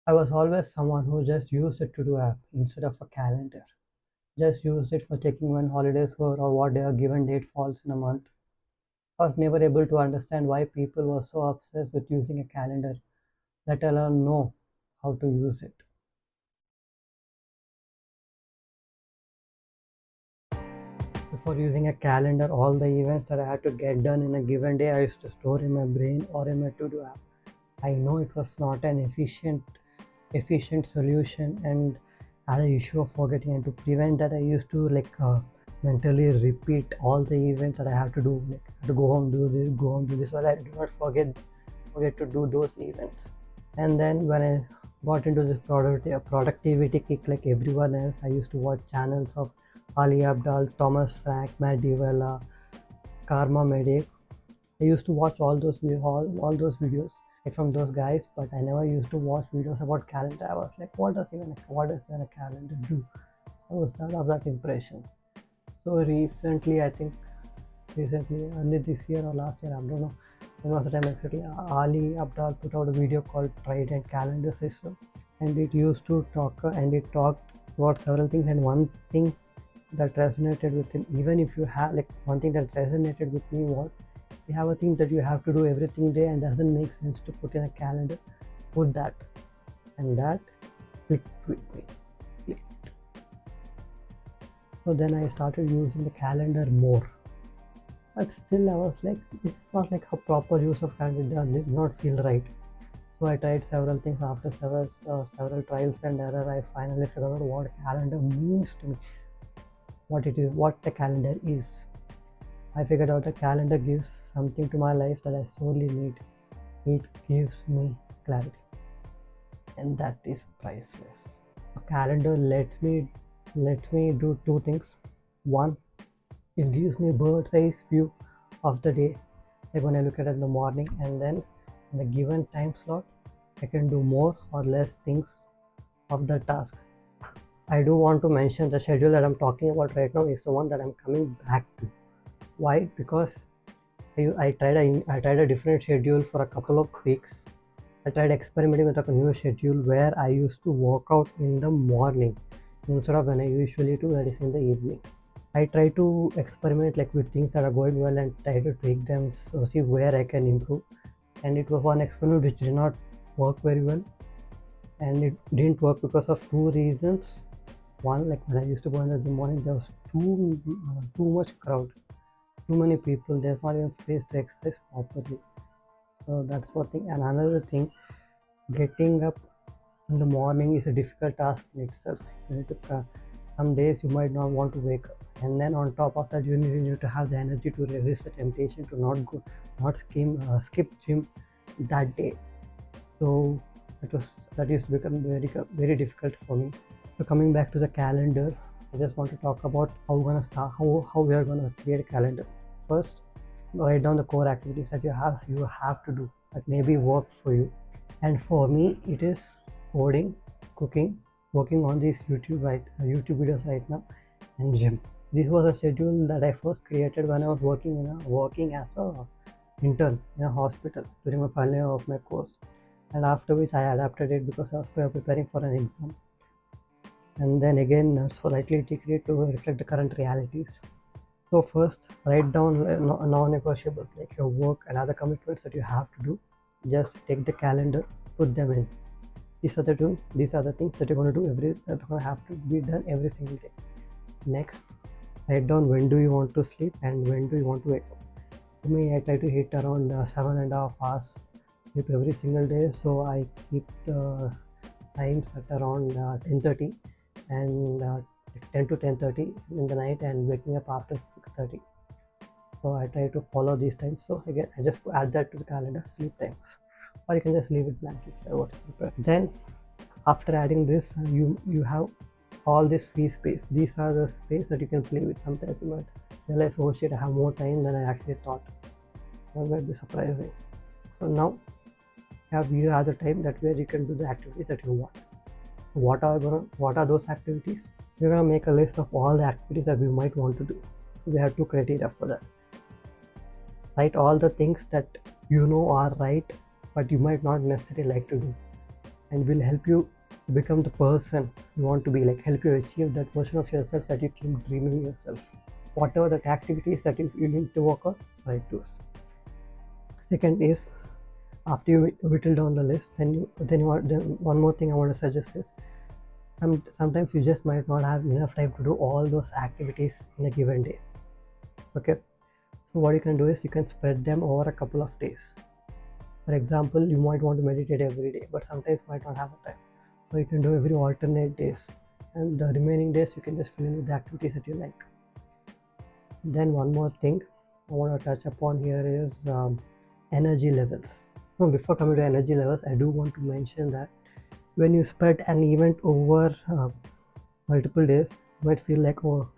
I was always someone who just used a to-do app instead of a calendar. Just used it for checking when holidays were or what day a given date falls in a month. I was never able to understand why people were so obsessed with using a calendar, let alone know how to use it. Before using a calendar, all the events that I had to get done in a given day, I used to store in my brain or in my to-do app. I know it was not an efficient solution and had an issue of forgetting, and to prevent that I used to mentally repeat all the events that I have to do, like I have to go home, do this, go home, do this, so that I do not forget to do those events. And then when I got into this productivity kick like everyone else, I used to watch channels of Ali Abdal, Thomas Frank, Matt Divella, Karma Medic. I used to watch all those videos like from those guys, but I never used to watch videos about calendar. I was like, what does a calendar do? I was that of that impression. So recently, I think only this year or last year, I don't know. When was the time exactly? Ali Abdal put out a video called Trident Calendar System, and it used to talk and it talked about several things. And one thing that resonated with him, even if you have like one thing that resonated with me was, you have a thing that you have to do everything day and doesn't make sense to put in a calendar, put that. And that clicked with me. Clicked. So then I started using the calendar more, but still I was like, it's not like a proper use of calendar did not feel right. So I tried several things. After several trials and error, I finally figured out what calendar means to me, what the calendar is. I figured out a calendar gives something to my life that I sorely need. It gives me clarity, and that is priceless. A calendar lets me do two things. One, it gives me bird's eye view of the day. Like when I look at it in the morning, and then in the given time slot, I can do more or less things of the task. I do want to mention the schedule that I'm talking about right now is the one that I'm coming back to. Why? Because I tried a different schedule for a couple of weeks. I tried experimenting with a new schedule where I used to work out in the morning instead of when I usually do, that is in the evening. I try to experiment like with things that are going well and try to tweak them, so see where I can improve. And it was one experiment which did not work very well, and it didn't work because of two reasons. One, like when I used to go in the morning, there was too much crowd, too many people. There's not even space to exercise properly. So that's one thing. And another thing, getting up in the morning is a difficult task in itself. You need to, some days you might not want to wake up, and then on top of that, you need to have the energy to resist the temptation to skip gym that day. So that used to become very difficult for me. So coming back to the calendar, I just want to talk about how we're gonna start, how we are gonna create a calendar. First, write down the core activities that you have to do that maybe work for you. And for me, it is coding, cooking, working on these YouTube videos right now, and gym. This was a schedule that I first created when I was working as a intern in a hospital during my final year of my course, and after which I adapted it because I was preparing for an exam, and then again slightly tweaked it to reflect the current realities. So first, write down non-negotiables like your work and other commitments that you have to do. Just take the calendar, put them in. These are the things that you're going to do that are going to have to be done every single day. Next, write down when do you want to sleep and when do you want to wake up. For me, I try to hit around 7.5 hours sleep every single day, so I keep the times at around 10:30 and 10 to 10:30 in the night, and waking up after 6:30. So I try to follow these times. So again, I just add that to the calendar, sleep times, or you can just leave it blank if you want to prepare. Then after adding this, you have all this free space. These are the space that you can play with. Sometimes you might realize, oh shit, I have more time than I actually thought. That might be surprising. So now you have the time that where you can do the activities that you want. What are those activities? We're gonna make a list of all the activities that we might want to do. So we have two criteria for that. Write all the things that you know are right, but you might not necessarily like to do. and will help you become the person you want to be, like help you achieve that version of yourself that you keep dreaming yourself. Whatever the activities that you need to work on, try to. Second is, after you whittle down the list, then one more thing I want to suggest is, sometimes you just might not have enough time to do all those activities in a given day. Okay, so what you can do is you can spread them over a couple of days. For example, you might want to meditate every day, but sometimes you might not have the time. So you can do every alternate days, and the remaining days you can just fill in with the activities that you like. Then one more thing I want to touch upon here is energy levels. Now, before coming to energy levels, I do want to mention that when you spread an event over multiple days, you might feel like, oh,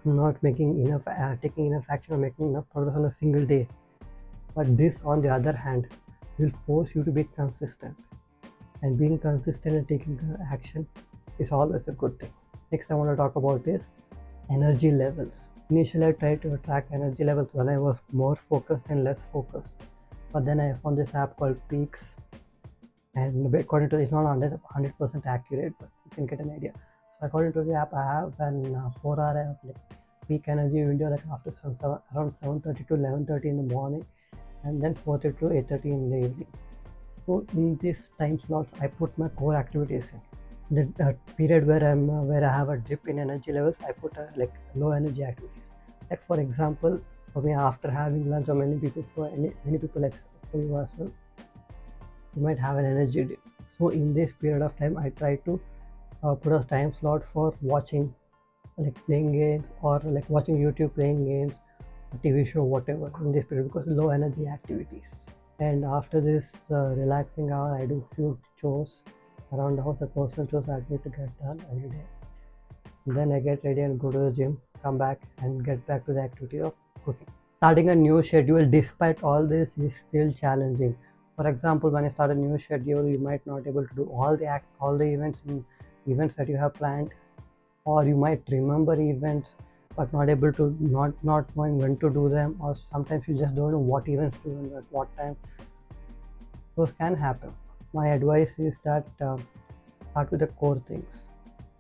I'm not making enough, taking enough action or making enough progress on a single day. But this, on the other hand, will force you to be consistent. And being consistent and taking action is always a good thing. Next, I want to talk about is energy levels. Initially, I tried to track energy levels when I was more focused and less focused. But then I found this app called Peaks, and according to it's not 100% accurate, but you can get an idea. So according to the app, I have an 4 hour like peak energy window, like after around 7:30 to 11:30 in the morning, and then 4:30 to 8:30 in the evening. So in these time slots, I put my core activities in. The period where I have a dip in energy levels, I put like low energy activities. Like for example, for me, after having lunch, or many people like for you as well, you might have an energy dip. So in this period of time, I try to put a time slot for watching, like playing games, or like watching YouTube, playing games, a TV show, whatever in this period, because low energy activities. And after this relaxing hour, I do few chores around the house, the personal chores I need to get done every day. And then I get ready and go to the gym, come back and get back to the activity of cooking. Starting a new schedule despite all this is still challenging. For example, when I start a new schedule, you might not able to do all the events that you have planned, or you might remember events but not able to, not knowing when to do them, or sometimes you just don't know what events to do at what time. Those can happen. My advice is that start with the core things.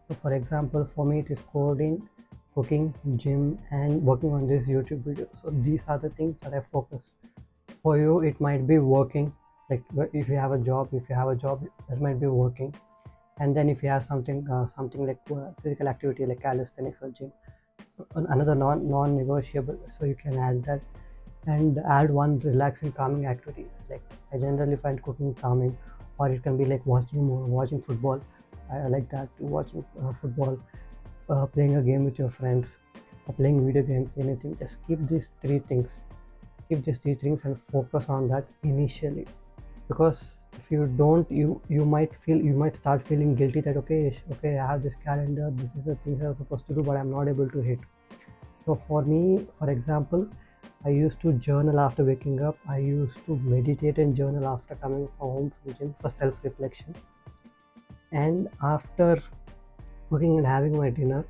So for example, for me it is coding, cooking, gym, and working on this YouTube video. So these are the things that I focus. For you, it might be working, like if you have a job, that might be working. And then if you have something like physical activity like calisthenics or gym, so another non-negotiable, so you can add that, and add one relaxing calming activity. Like I generally find cooking calming, or it can be like watching football. I like that too, watching football, playing a game with your friends, or playing video games, anything. Just keep these three things and focus on that initially, because if you don't, you might start feeling guilty that okay, I have this calendar, this is the things I'm supposed to do, but I'm not able to hit. So for me, for example, I used to journal after waking up. I used to meditate and journal after coming home from the gym for self-reflection. And after cooking and having my dinner,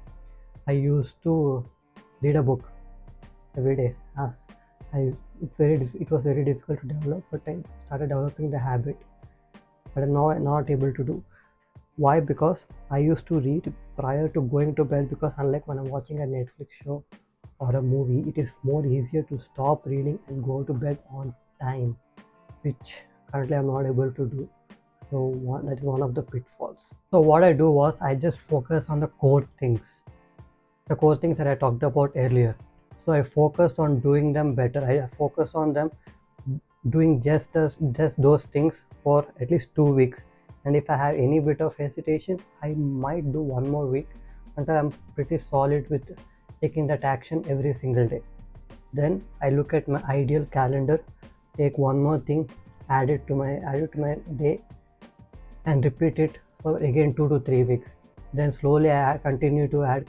I used to read a book every day. As I, it was very difficult to develop, but I started developing the habit. But I'm now not able to do. Why? Because I used to read prior to going to bed, because unlike when I'm watching a Netflix show or a movie, it is more easier to stop reading and go to bed on time, which currently I'm not able to do. So that is one of the pitfalls. So what I do was I just focus on the core things, that I talked about earlier. So I focused on doing them better. I focus on them doing just those things for at least 2 weeks. And if I have any bit of hesitation, I might do one more week until I'm pretty solid with taking that action every single day. Then I look at my ideal calendar, take one more thing, add it to my day, and repeat it for again 2 to 3 weeks. Then slowly I continue to add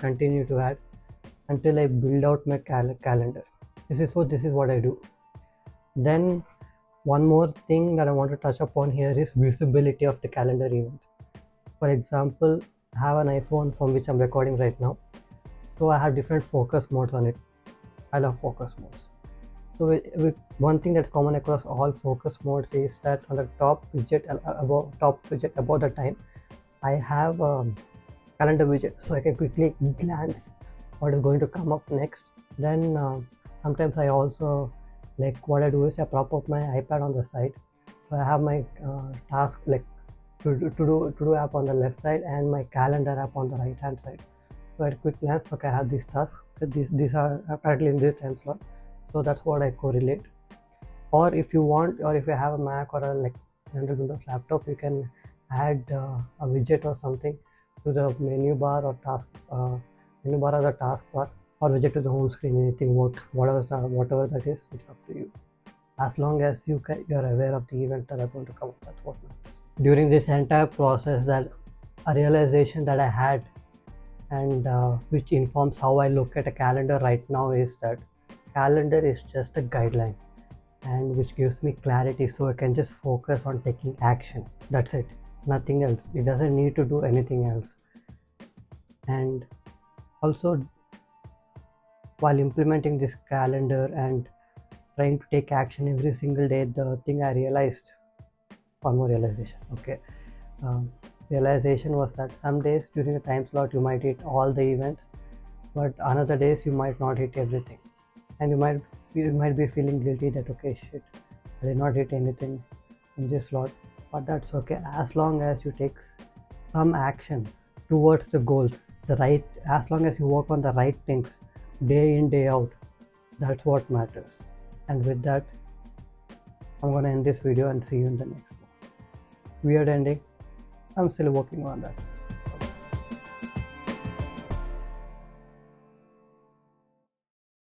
until I build out my calendar. This is what I do. Then one more thing that I want to touch upon here is visibility of the calendar event. For example, I have an iPhone from which I'm recording right now. So I have different focus modes on it. I love focus modes. So one thing that's common across all focus modes is that on the top widget above the time, I have calendar widget, so I can quickly glance what is going to come up next. Then sometimes I also, like, what I do is I prop up my iPad on the side, so I have my task, like to do app on the left side and my calendar app on the right hand side. So at quick glance, okay, I have these tasks. These are apparently in this time slot, so that's what I correlate. Or if you want, or if you have a Mac or a like general Windows laptop, you can add a widget or something to the menu bar or menu bar or the taskbar, or widget to the home screen. Anything works, whatever that is, it's up to you. As long as you're aware of the events that are going to come up, that's what matters. During this entire process, that a realization that I had, and which informs how I look at a calendar right now, is that calendar is just a guideline, and which gives me clarity, so I can just focus on taking action. That's it, nothing else. It doesn't need to do anything else. And also, while implementing this calendar and trying to take action every single day, the thing I realized, one more realization, okay, um, realization was that some days during a time slot you might hit all the events, but another days you might not hit everything, and you might be feeling guilty that, okay, shit, I did not hit anything in this slot. But that's okay, as long as you take some action towards the goals, the right, as long as you work on the right things day in day out, that's what matters. And with that, I'm gonna end this video and see you in the next one. Weird ending, I'm still working on that.